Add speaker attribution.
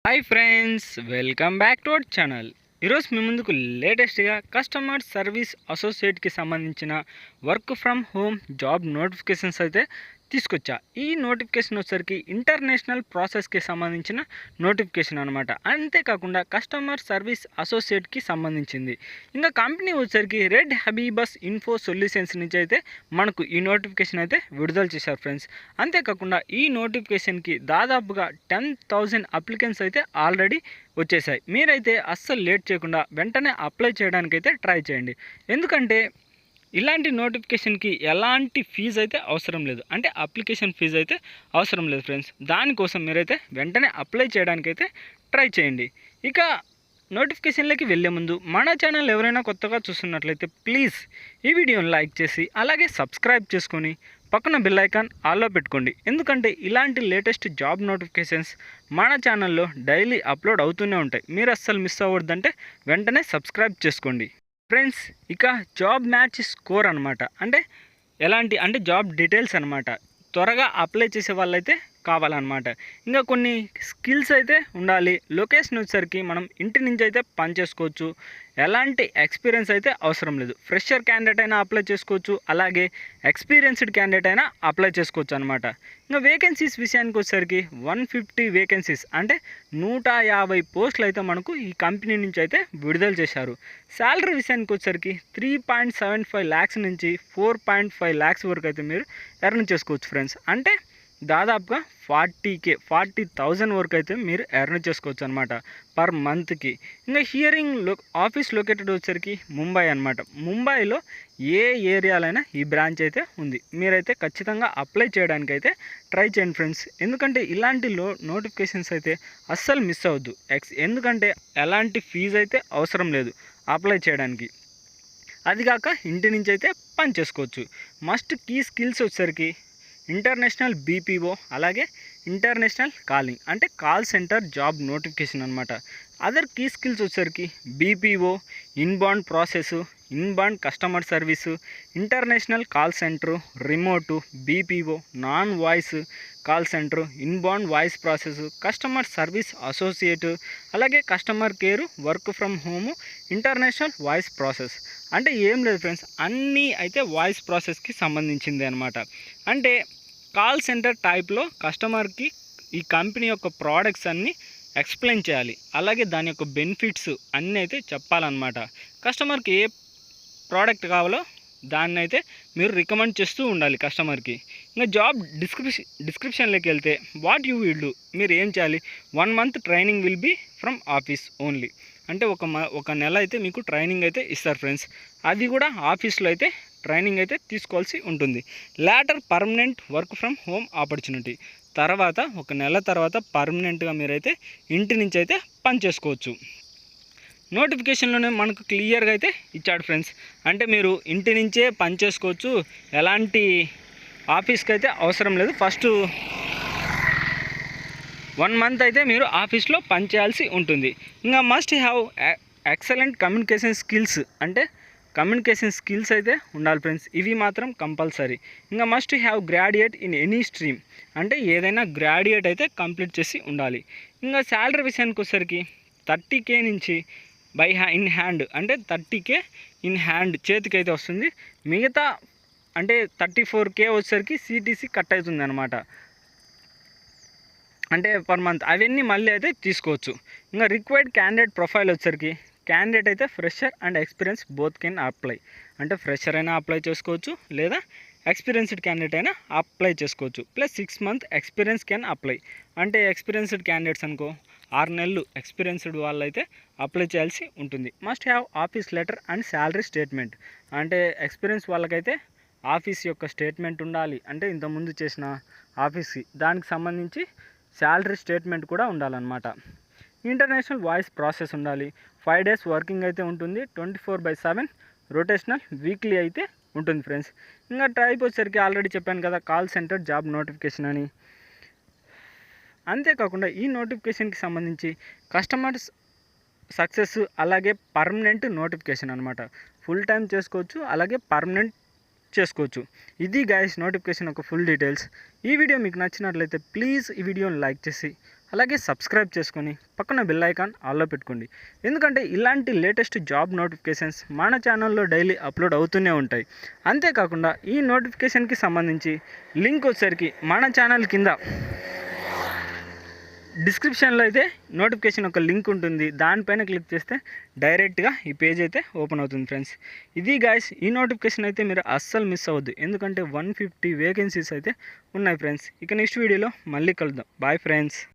Speaker 1: Hi friends, welcome back to our channel. ఈరోజు మీ ముందుకు లేటెస్ట్గా కస్టమర్ సర్వీస్ అసోసియేట్కి సంబంధించిన work from home job notifications అయితే తీసుకొచ్చా. ఈ నోటిఫికేషన్ వచ్చేసరికి ఇంటర్నేషనల్ ప్రాసెస్కి సంబంధించిన నోటిఫికేషన్ అనమాట. అంతేకాకుండా కస్టమర్ సర్వీస్ అసోసియేట్కి సంబంధించింది. ఇంకా కంపెనీ వచ్చేసరికి రెడ్ హబీబస్ ఇన్ఫో సొల్యూషన్స్ నుంచి అయితే మనకు ఈ నోటిఫికేషన్ అయితే విడుదల చేశారు ఫ్రెండ్స్. అంతేకాకుండా ఈ నోటిఫికేషన్కి దాదాపుగా 10,000 అప్లికెంట్స్ అయితే ఆల్రెడీ వచ్చేసాయి. మీరైతే అస్సలు లేట్ చేయకుండా వెంటనే అప్లై చేయడానికైతే ట్రై చేయండి. ఎందుకంటే ఇలాంటి నోటిఫికేషన్కి ఎలాంటి ఫీజు అయితే అవసరం లేదు, అంటే అప్లికేషన్ ఫీజు అయితే అవసరం లేదు ఫ్రెండ్స్. దానికోసం మీరైతే వెంటనే అప్లై చేయడానికైతే ట్రై చేయండి. ఇక నోటిఫికేషన్లకి వెళ్ళే ముందు మన ఛానల్ ఎవరైనా కొత్తగా చూస్తున్నట్లయితే ప్లీజ్ ఈ వీడియోని లైక్ చేసి అలాగే సబ్స్క్రైబ్ చేసుకొని పక్కన బెల్ ఐకాన్ ఆల్లో పెట్టుకోండి. ఎందుకంటే ఇలాంటి లేటెస్ట్ జాబ్ నోటిఫికేషన్స్ మన ఛానల్లో డైలీ అప్లోడ్ అవుతూనే ఉంటాయి. మీరు అస్సలు మిస్ అవ్వద్దంటే వెంటనే సబ్స్క్రైబ్ చేసుకోండి ఫ్రెండ్స్. ఇక జాబ్ మ్యాచ్ స్కోర్ అనమాట, అంటే జాబ్ డీటెయిల్స్ అనమాట. త్వరగా అప్లై చేసే వాళ్ళైతే కావాలన్నమాట. ఇంకా కొన్ని స్కిల్స్ అయితే ఉండాలి. లొకేషన్ వచ్చేసరికి మనం ఇంటి నుంచి అయితే పని చేసుకోవచ్చు. ఎలాంటి ఎక్స్పీరియన్స్ అయితే అవసరం లేదు. ఫ్రెషర్ క్యాండిడేట్ అయినా అప్లై చేసుకోవచ్చు, అలాగే ఎక్స్పీరియన్స్డ్ క్యాండిడేట్ అయినా అప్లై చేసుకోవచ్చు అనమాట. ఇంకా వేకెన్సీస్ విషయానికి వచ్చేసరికి 150 వేకెన్సీస్, అంటే 150 పోస్టులు అయితే మనకు ఈ కంపెనీ నుంచి అయితే విడుదల చేశారు. శాలరీ విషయానికి వచ్చేసరికి 3.75 ల్యాక్స్ నుంచి 4.5 ల్యాక్స్ వరకు అయితే మీరు ఎర్న్ చేసుకోవచ్చు ఫ్రెండ్స్. అంటే దాదాపుగా 40,000 వరకు అయితే మీరు ఎర్న్ చేసుకోవచ్చు అనమాట పర్ మంత్కి. ఇంకా హియరింగ్ ఆఫీస్ లొకేటెడ్ వచ్చేసరికి ముంబై అనమాట. ముంబైలో ఏ ఏరియాలైనా ఈ బ్రాంచ్ అయితే ఉంది. మీరైతే ఖచ్చితంగా అప్లై చేయడానికి అయితే ట్రై చేయండి ఫ్రెండ్స్. ఎందుకంటే ఇలాంటి నోటిఫికేషన్స్ అయితే అస్సలు మిస్ అవ్వద్దు. ఎందుకంటే ఎలాంటి ఫీజు అయితే అవసరం లేదు అప్లై చేయడానికి. అది కాక ఇంటి నుంచి అయితే పని చేసుకోవచ్చు. మస్ట్ కీ స్కిల్స్ వచ్చేసరికి ఇంటర్నేషనల్ బీపీఓ, అలాగే ఇంటర్నేషనల్ కాలింగ్, అంటే కాల్ సెంటర్ జాబ్ నోటిఫికేషన్ అనమాట. అదర్ కీ స్కిల్స్ వచ్చేసరికి BPO, inbound process, inbound customer service, international call centre, remote, BPO, non voice call centre, inbound voice process, customer service associate, అలాగే customer care, work from home, international voice process. అంటే ఏం లేదు friends, అన్నీ అయితే voice ప్రాసెస్కి సంబంధించింది అనమాట. అంటే call centre టైప్లో కస్టమర్కి ఈ కంపెనీ యొక్క ప్రోడక్ట్స్ అన్నీ ఎక్స్ప్లెయిన్ చేయాలి, అలాగే దాని యొక్క బెనిఫిట్స్ అన్నీ అయితే చెప్పాలన్నమాట. కస్టమర్కి ఏ ప్రోడక్ట్ కావాలో దాన్ని అయితే మీరు రికమెండ్ చేస్తూ ఉండాలి కస్టమర్కి. ఇంకా జాబ్ డిస్క్రిప్షన్లోకి వెళ్తే వాట్ యూ విల్ డూ, మీరు ఏం చేయాలి? 1 month training will be from office only, అంటే ఒక నెల అయితే మీకు ట్రైనింగ్ అయితే ఇస్తారు ఫ్రెండ్స్. అది కూడా ఆఫీస్లో అయితే ట్రైనింగ్ అయితే తీసుకోవాల్సి ఉంటుంది. Later permanent work from home opportunity, తర్వాత ఒక నెల తర్వాత పర్మనెంట్గా మీరైతే ఇంటి నుంచి అయితే పని చేసుకోవచ్చు. నోటిఫికేషన్లోనే మనకు క్లియర్గా అయితే ఇచ్చాడు ఫ్రెండ్స్. అంటే మీరు ఇంటి నుంచే పని చేసుకోవచ్చు, ఎలాంటి ఆఫీస్కి అయితే అవసరం లేదు. ఫస్ట్ 1 మంత్ అయితే మీరు ఆఫీస్లో పని చేయాల్సి ఉంటుంది. ఇంకా must have excellent communication skills, అంటే కమ్యూనికేషన్ స్కిల్స్ అయితే ఉండాలి ఫ్రెండ్స్. ఇవి మాత్రం కంపల్సరీ. ఇంకా must have graduate in any stream, అంటే ఏదైనా గ్రాడ్యుయేట్ అయితే కంప్లీట్ చేసి ఉండాలి. ఇంకా శాలరీ విషయానికి వచ్చేసరికి 30K నుంచి ఇన్ హ్యాండ్, అంటే 30K ఇన్ హ్యాండ్ చేతికి అయితే వస్తుంది. మిగతా అంటే 34K వచ్చేసరికి CTC కట్ అవుతుంది అనమాట, అంటే పర్ మంత్. అవన్నీ మళ్ళీ అయితే తీసుకోవచ్చు. ఇంకా రిక్వైర్డ్ క్యాండిడేట్ ప్రొఫైల్ వచ్చేసరికి క్యాండిడేట్ అయితే fresher and experience both can apply, అంటే ఫ్రెషర్ అయినా అప్లై చేసుకోవచ్చు, లేదా ఎక్స్పీరియన్స్డ్ క్యాండిడేట్ అయినా అప్లై చేసుకోవచ్చు. Plus 6 month experience can apply, అంటే ఎక్స్పీరియన్స్డ్ క్యాండిడేట్స్ అనుకో 6 నెలలు ఎక్స్పీరియన్స్డ్ వాళ్ళు అయితే అప్లై చేయాల్సి ఉంటుంది. Must have office letter and salary statement, అంటే ఎక్స్పీరియన్స్ వాళ్ళకైతే ఆఫీస్ యొక్క స్టేట్మెంట్ ఉండాలి, అంటే ఇంతకుముందు చేసిన ఆఫీస్కి దానికి సంబంధించి శాలరీ స్టేట్మెంట్ కూడా ఉండాలన్నమాట. ఇంటర్నేషనల్ వాయిస్ ప్రాసెస్ ఉండాలి. 5 days వర్కింగ్ అయితే ఉంటుంది. 24/7 రొటేషనల్ వీక్లీ అయితే ఉంటుంది ఫ్రెండ్స్. ఇంకా టైప్ వచ్చేసరికి ఆల్రెడీ చెప్పాను కదా, కాల్ సెంటర్ జాబ్ నోటిఫికేషన్ అని. అంతేకాకుండా ఈ నోటిఫికేషన్కి సంబంధించి కస్టమర్స్ సక్సెస్, అలాగే పర్మనెంట్ నోటిఫికేషన్ అనమాట. ఫుల్ టైం చేసుకోవచ్చు, అలాగే పర్మనెంట్ చేసుకోవచ్చు. ఇది గైస్ నోటిఫికేషన్ ఒక ఫుల్ డీటెయిల్స్. ఈ వీడియో మీకు నచ్చినట్లయితే ప్లీజ్ ఈ వీడియోని లైక్ చేసి అలాగే సబ్స్క్రైబ్ చేసుకొని పక్కన బెల్ ఐకాన్ ఆల్లో పెట్టుకోండి. ఎందుకంటే ఇలాంటి లేటెస్ట్ జాబ్ నోటిఫికేషన్స్ మన ఛానల్లో డైలీ అప్లోడ్ అవుతూనే ఉంటాయి. అంతేకాకుండా ఈ నోటిఫికేషన్కి సంబంధించి లింక్ వచ్చేసరికి మన ఛానల్ కింద డిస్క్రిప్షన్లో అయితే నోటిఫికేషన్ ఒక లింక్ ఉంటుంది. దానిపైన క్లిక్ చేస్తే డైరెక్ట్గా ఈ పేజ్ అయితే ఓపెన్ అవుతుంది ఫ్రెండ్స్. ఇది గాయ్స్, ఈ నోటిఫికేషన్ అయితే మీరు అస్సలు మిస్ అవ్వద్దు. ఎందుకంటే 150 వేకెన్సీస్ అయితే ఉన్నాయి ఫ్రెండ్స్. ఇక నెక్స్ట్ వీడియోలో మళ్ళీ కలుద్దాం. Bye friends.